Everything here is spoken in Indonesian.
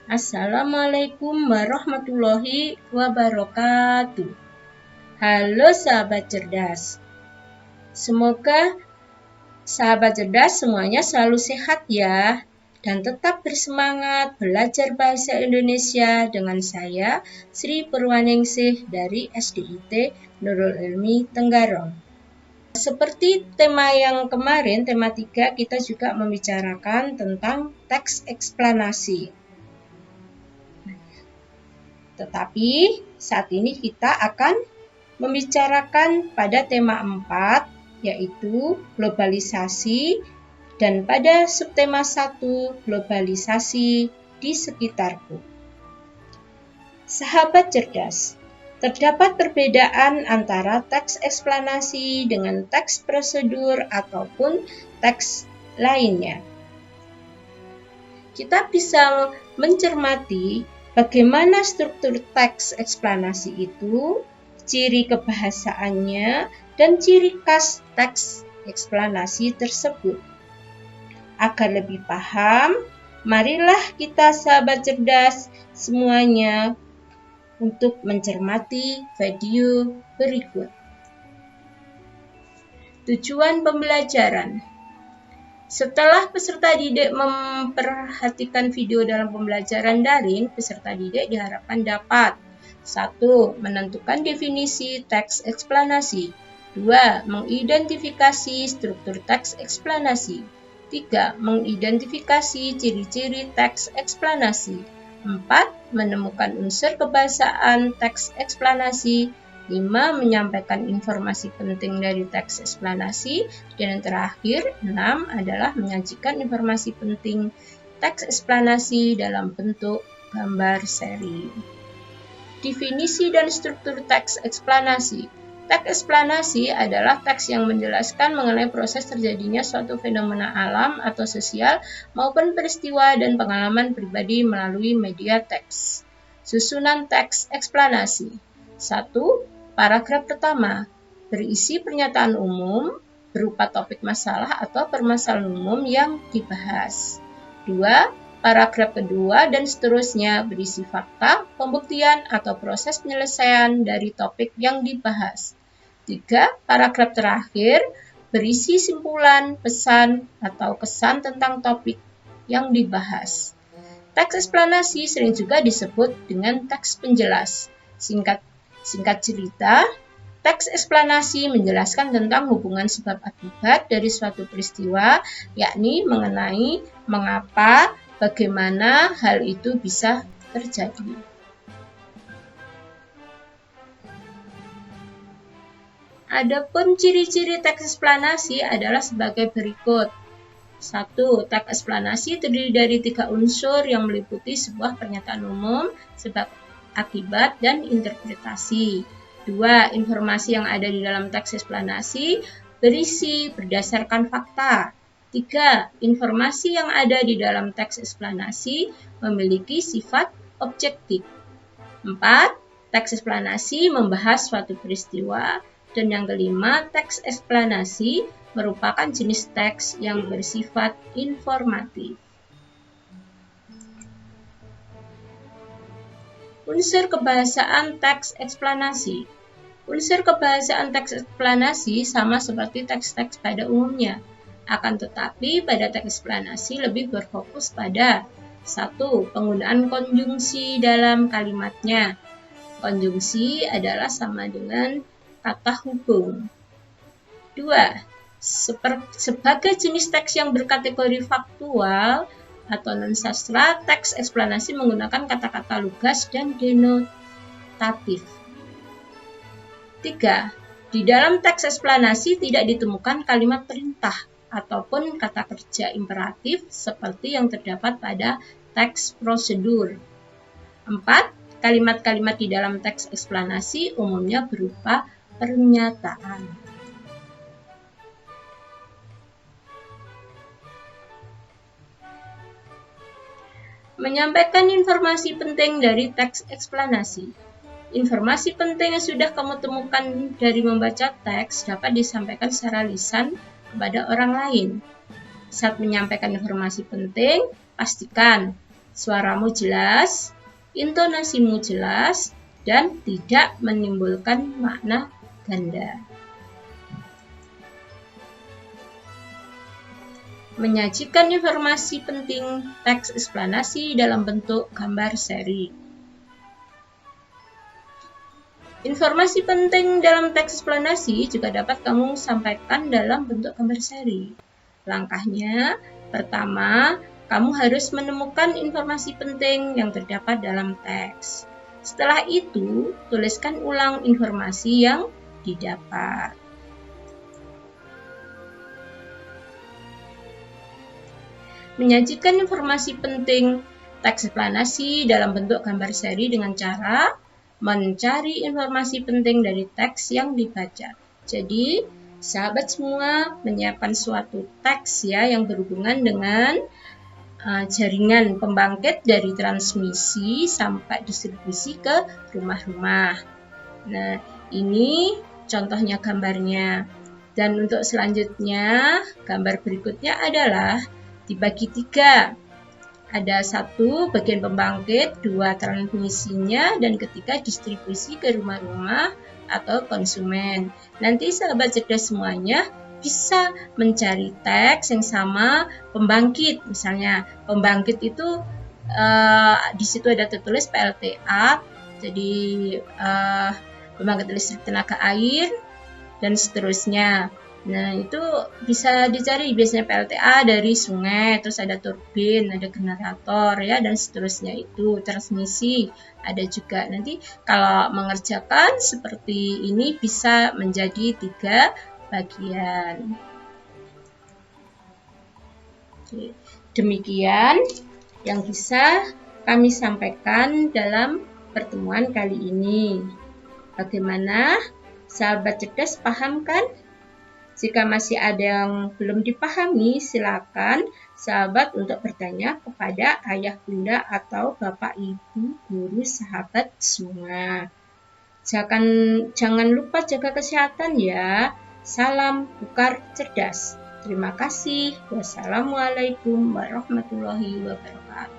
Assalamualaikum warahmatullahi wabarakatuh. Halo sahabat cerdas. Semoga sahabat cerdas semuanya selalu sehat ya. Dan tetap bersemangat belajar bahasa Indonesia dengan saya, Sri Purwaningsih dari SDIT Nurul Ilmi Tenggarong. Seperti tema yang kemarin, tema 3, kita juga membicarakan tentang teks eksplanasi. Tetapi saat ini kita akan membicarakan pada tema 4, yaitu globalisasi, dan pada subtema 1, globalisasi di sekitarku. Sahabat cerdas, terdapat perbedaan antara teks eksplanasi dengan teks prosedur ataupun teks lainnya. Kita bisa mencermati bagaimana struktur teks eksplanasi itu, ciri kebahasaannya, dan ciri khas teks eksplanasi tersebut. Agar lebih paham, marilah kita sahabat cerdas semuanya untuk mencermati video berikut. Tujuan pembelajaran. Setelah peserta didik memperhatikan video dalam pembelajaran daring, peserta didik diharapkan dapat 1. Menentukan definisi teks eksplanasi. 2. Mengidentifikasi struktur teks eksplanasi. 3. Mengidentifikasi ciri-ciri teks eksplanasi. 4. Menemukan unsur kebahasaan teks eksplanasi. 5. Menyampaikan informasi penting dari teks eksplanasi. Dan yang terakhir, 6. adalah menyajikan informasi penting teks eksplanasi dalam bentuk gambar seri. Definisi dan struktur teks eksplanasi. Teks eksplanasi adalah teks yang menjelaskan mengenai proses terjadinya suatu fenomena alam atau sosial maupun peristiwa dan pengalaman pribadi melalui media teks. Susunan teks eksplanasi. 1. Paragraf pertama berisi pernyataan umum berupa topik masalah atau permasalahan umum yang dibahas. 2. Paragraf kedua dan seterusnya berisi fakta, pembuktian, atau proses penyelesaian dari topik yang dibahas. 3. Paragraf terakhir berisi simpulan, pesan, atau kesan tentang topik yang dibahas. Teks eksplanasi sering juga disebut dengan teks penjelas. Singkat cerita, teks eksplanasi menjelaskan tentang hubungan sebab akibat dari suatu peristiwa, yakni mengenai mengapa, bagaimana hal itu bisa terjadi. Adapun ciri-ciri teks eksplanasi adalah sebagai berikut. 1. Teks eksplanasi terdiri dari 3 unsur yang meliputi sebuah pernyataan umum, sebab akibat, dan interpretasi. 2. Informasi yang ada di dalam teks eksplanasi berisi berdasarkan fakta. 3. Informasi yang ada di dalam teks eksplanasi memiliki sifat objektif. 4. Teks eksplanasi membahas suatu peristiwa. Dan yang kelima, teks eksplanasi merupakan jenis teks yang bersifat informatif. Unsur kebahasaan teks eksplanasi. Unsur kebahasaan teks eksplanasi sama seperti teks-teks pada umumnya. Akan tetapi pada teks eksplanasi lebih berfokus pada 1. Penggunaan konjungsi dalam kalimatnya. Konjungsi adalah sama dengan kata hubung. 2. Sebagai jenis teks yang berkategori faktual atau non-sastra, teks eksplanasi menggunakan kata-kata lugas dan denotatif. 3. Di dalam teks eksplanasi tidak ditemukan kalimat perintah ataupun kata kerja imperatif seperti yang terdapat pada teks prosedur. 4. Kalimat-kalimat di dalam teks eksplanasi umumnya berupa pernyataan. Menyampaikan informasi penting dari teks eksplanasi. Informasi penting yang sudah kamu temukan dari membaca teks dapat disampaikan secara lisan kepada orang lain. Saat menyampaikan informasi penting, pastikan suaramu jelas, intonasimu jelas, dan tidak menimbulkan makna ganda. Menyajikan informasi penting teks eksplanasi dalam bentuk gambar seri. Informasi penting dalam teks eksplanasi juga dapat kamu sampaikan dalam bentuk gambar seri. Langkahnya, pertama, kamu harus menemukan informasi penting yang terdapat dalam teks. Setelah itu, tuliskan ulang informasi yang didapat. Menyajikan informasi penting teks eksplanasi dalam bentuk gambar seri dengan cara mencari informasi penting dari teks yang dibaca. Jadi, sahabat semua menyiapkan suatu teks ya yang berhubungan dengan jaringan pembangkit dari transmisi sampai distribusi ke rumah-rumah. Nah, ini contohnya gambarnya. Dan untuk selanjutnya, gambar berikutnya adalah dibagi 3. Ada 1 bagian pembangkit, 2 transmisinya, dan ketiga distribusi ke rumah-rumah atau konsumen. Nanti sahabat cerdas semuanya bisa mencari teks yang sama pembangkit. Misalnya pembangkit itu di situ ada tertulis PLTA, jadi pembangkit listrik tenaga air dan seterusnya. Nah, itu bisa dicari biasanya PLTA dari sungai, terus ada turbin, ada generator ya, dan seterusnya itu transmisi. Ada juga nanti kalau mengerjakan seperti ini bisa menjadi 3 bagian. Oke, demikian yang bisa kami sampaikan dalam pertemuan kali ini. Bagaimana? Sahabat cerdas paham kan? Jika masih ada yang belum dipahami, silakan sahabat untuk bertanya kepada ayah bunda atau bapak ibu guru sahabat semua. Jangan lupa jaga kesehatan ya. Salam Bukar Cerdas. Terima kasih. Wassalamualaikum warahmatullahi wabarakatuh.